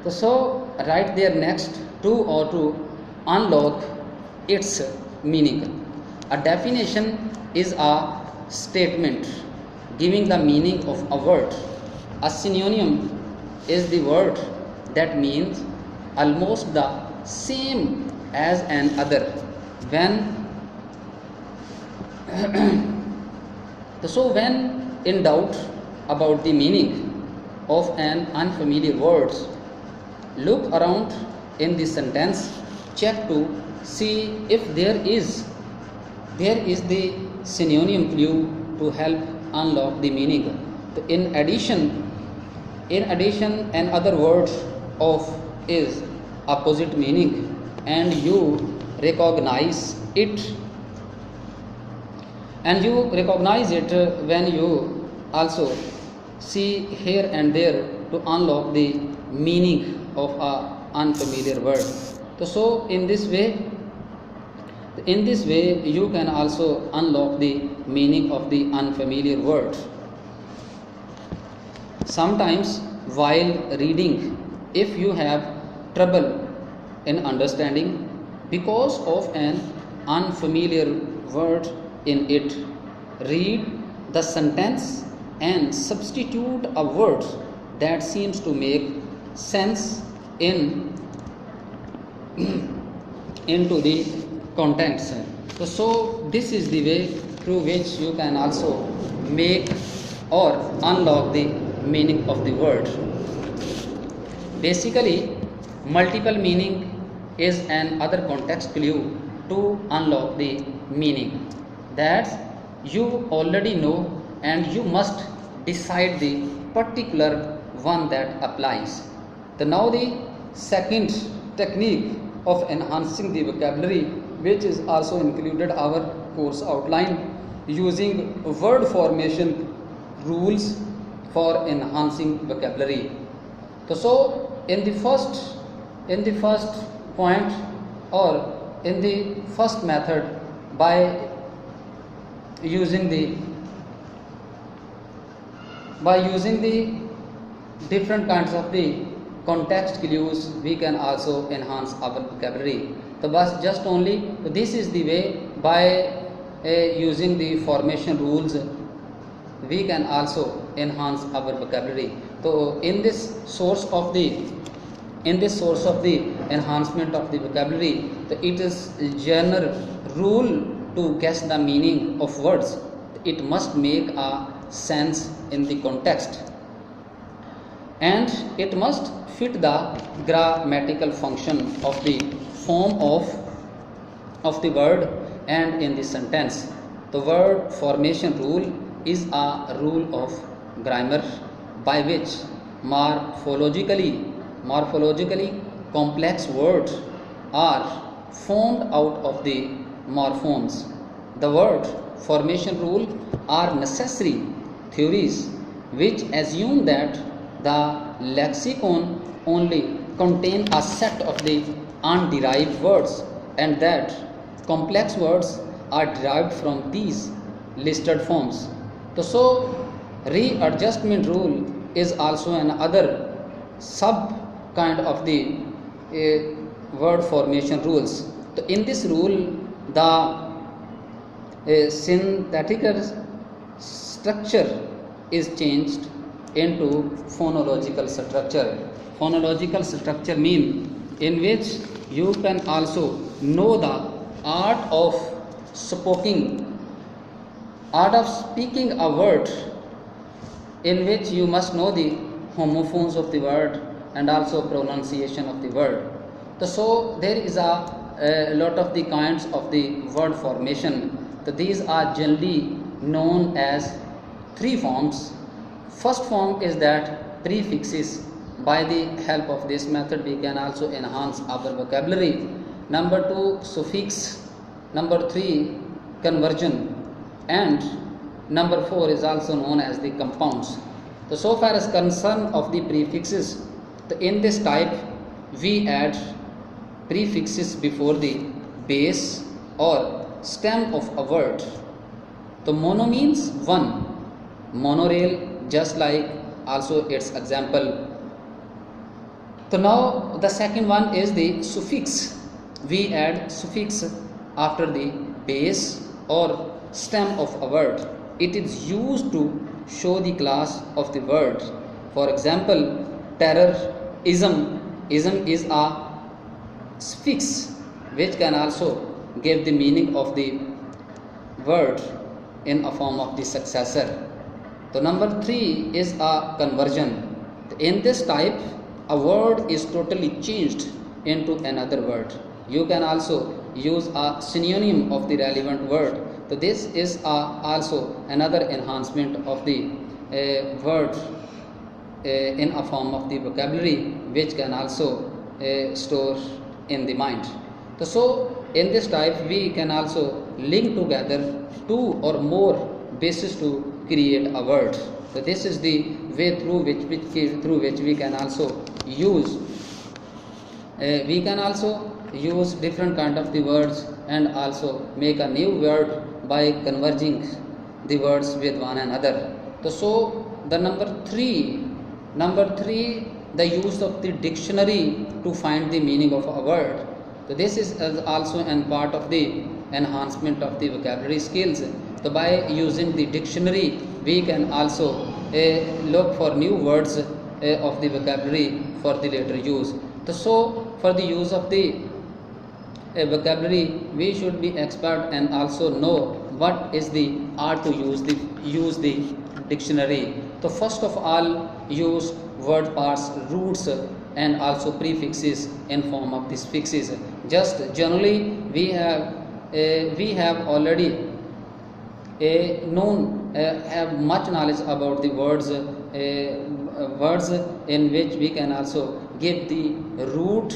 So write there next to or to unlock its meaning. A definition is a statement giving the meaning of a word. A synonym is the word that means almost the same as an other. When when in doubt about the meaning of an unfamiliar word, look around in the sentence, check to see if there is the synonym clue to help unlock the meaning. In addition, another word of is opposite meaning, and you recognize it when you also see here and there to unlock the meaning of a unfamiliar word. So in this way you can also unlock the meaning of the unfamiliar word. Sometimes while reading, if you have trouble in understanding because of an unfamiliar word in it, read the sentence and substitute a word that seems to make sense into the context. So this is the way through which you can also make or unlock the meaning of the word. Basically, multiple meaning is an other context clue to unlock the meaning that you already know, and you must decide the particular one that applies. Now the second technique of enhancing the vocabulary, which is also included our course outline, using word formation rules for enhancing vocabulary. So in the first point, or in the first method, by using the different kinds of the context clues, we can also enhance our vocabulary. So just only this is the way, by using the formation rules we can also enhance our vocabulary. So in this source of the enhancement of the vocabulary, it is a general rule to guess the meaning of words. It must make a sense in the context, and it must fit the grammatical function of the form of the word and in the sentence. The word formation rule is a rule of grammar by which morphologically complex words are formed out of the morphemes. The word formation rule are necessary theories which assume that the lexicon only contain a set of the underived words, and that complex words are derived from these listed forms. So readjustment rule is also another sub kind of the word formation rules. So in this rule, the synthetic structure is changed into phonological structure. Phonological structure mean in which you can also know the art of speaking a word, in which you must know the homophones of the word and also pronunciation of the word. So there is a lot of the kinds of the word formation. So these are generally known as three forms. First form is that prefixes. By the help of this method we can also enhance our vocabulary. Number 2, suffix. Number 3, conversion, and number 4 is also known as the compounds. So far as concern of the prefixes, in this type we add prefixes before the base or stem of a word. Mono means one, monorail, just like also its example So now the second one is the suffix. We add suffix after the base or stem of a word. It is used to show the class of the word. For example, terrorism. Ism is a suffix which can also give the meaning of the word in a form of the successor. So number 3 is a conversion. In this type, a word is totally changed into another word. You can also use a synonym of the relevant word. So this is also another enhancement of the word in a form of the vocabulary which can also store in the mind. So in this type we can also link together two or more bases to create a word. So this is the way through which we can also use different kind of the words and also make a new word by converging the words with one another. So the number three, the use of the dictionary to find the meaning of a word. So this is also an part of the enhancement of the vocabulary skills. So by using the dictionary, we can also look for new words of the vocabulary for the later use. So for the use of the vocabulary, we should be expert and also know what is the art to use the dictionary. So first of all, use word parts, roots and also prefixes in form of these fixes. Just generally we have already have much knowledge about the words in which we can also give the root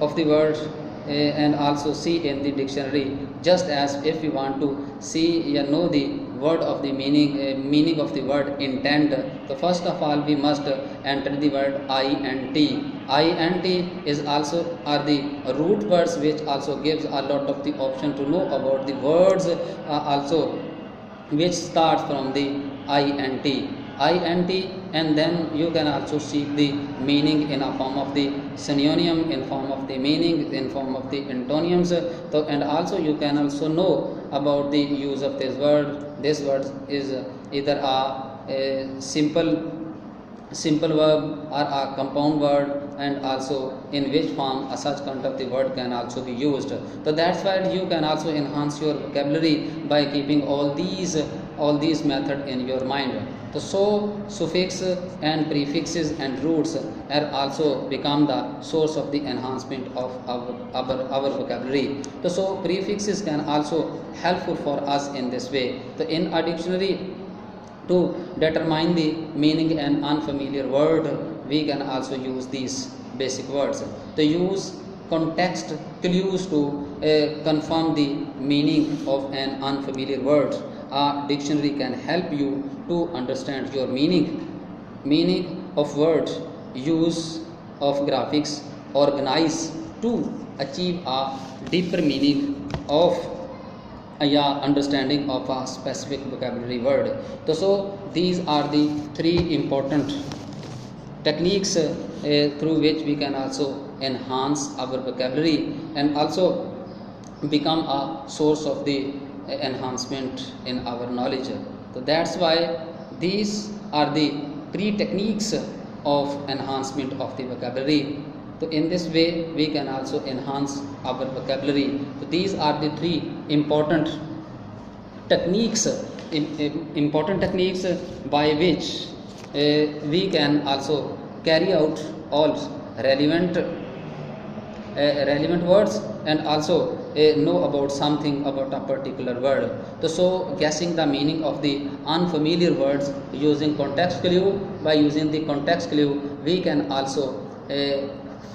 of the word and also see in the dictionary, just as if we want to see know the word of the meaning of the word intent. So first of all we must enter the word int. Int is also are the root words which also gives a lot of the option to know about the words also which starts from the int, and then you can also seek the meaning in a form of the synonym, in form of the meaning, in form of the antonyms. So and also you can also know about the use of this word. This word is either a simple verb or a compound word, and also in which form a such kind of the word can also be used. So that's why you can also enhance your vocabulary by keeping all these method in your mind. So suffix and prefixes and roots are also become the source of the enhancement of our vocabulary. So prefixes can also helpful for us in this way. So in a dictionary, to determine the meaning an unfamiliar word, we can also use these basic words. To use context clues to confirm the meaning of an unfamiliar word. A dictionary can help you to understand your meaning of words, use of graphics, organize to achieve a deeper meaning of understanding of a specific vocabulary word. So these are the three important techniques through which we can also enhance our vocabulary and also become a source of the enhancement in our knowledge. So that's why these are the three techniques of enhancement of the vocabulary. So in this way we can also enhance our vocabulary. So these are the three important techniques by which we can also carry out all relevant words and also know about something about a particular word. So guessing the meaning of the unfamiliar words using context clue. By using the context clue we can also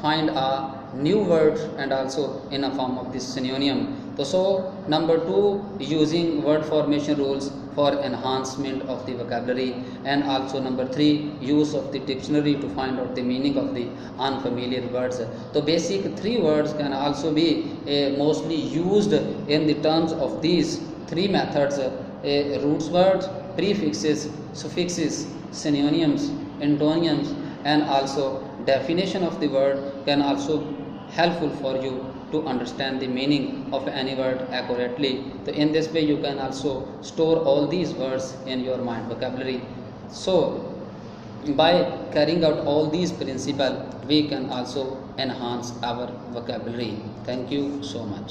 find a new word and also in a form of this synonym. So number 2, using word formation rules for enhancement of the vocabulary, and also number 3, use of the dictionary to find out the meaning of the unfamiliar words. So basic 3 words can also be mostly used in the terms of these 3 methods: roots words, prefixes, suffixes, synonyms, antonyms, and also definition of the word can also helpful for you to understand the meaning of any word accurately. So in this way you can also store all these words in your mind vocabulary. So by carrying out all these principles we can also enhance our vocabulary. Thank you so much.